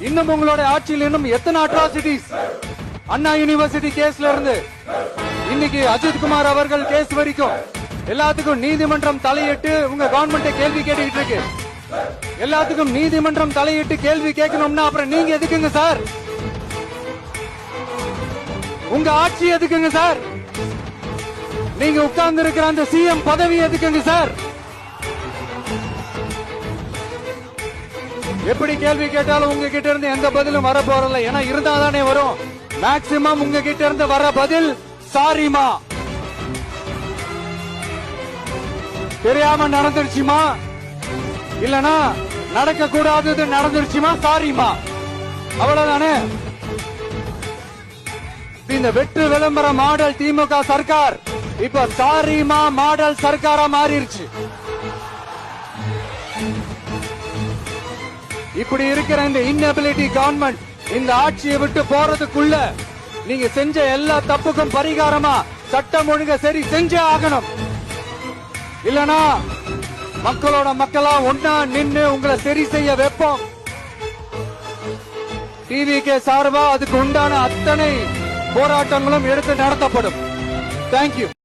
இன்னும் உங்களோட ஆட்சியில் இன்னும் எத்தனை அட்ராசிட்டிஸ்? அண்ணா யூனிவர்சிட்டி கேஸ்ல இருந்து இன்னைக்கு அஜித் குமார் அவர்கள் கேஸ் வரைக்கும் எல்லாத்துக்கும் நீதிமன்றம் தலையிட்டு உங்க கவர்மெண்ட் கேள்வி கேட்டுக்கிட்டு இருக்கு. எல்லாத்துக்கும் நீதிமன்றம் தலையிட்டு கேள்வி கேட்கணும்னா அப்புறம் நீங்க எதுக்குங்க சார்? உங்க ஆட்சி எதுக்குங்க சார்? நீங்க உட்கார்ந்து இருக்கிற அந்த சிஎம் பதவி எதுக்குங்க சார்? எப்படி கேள்வி கேட்டாலும் உங்ககிட்ட இருந்து எந்த பதிலும் வர போறல. ஏன்னா இருந்தாதானே வரும். மேக்சிமம் உங்ககிட்ட இருந்து வர பதில் சாரிமா, தெரியாம நடந்துருச்சுமா, இல்லனா நடக்க கூடாதது நடந்துருச்சுமா, சாரிமா, அவ்வளவுதானே. இந்த வெற்று விளம்பர மாடல் திமுக சர்க்கார் இப்ப சாரிமா மாடல் சர்க்காரா மாறிடுச்சு. இப்படி இருக்கிற இந்த இன்னபிலிட்டி கவர்மெண்ட் இந்த ஆட்சியை விட்டு போறதுக்குள்ள நீங்க செஞ்ச எல்லா தப்புக்கும் பரிகாரமா சட்டம் ஒழுங்க சரி செஞ்சே ஆகணும். இல்லனா மக்களோட மக்களா ஒன்னா நின்னு உங்களை சரி செய்ய வைப்போம். டிவிகே சார்பா அதுக்கு உண்டான அத்தனை போராட்டங்களும் எடுத்து நடத்தப்படும். தேங்க்யூ.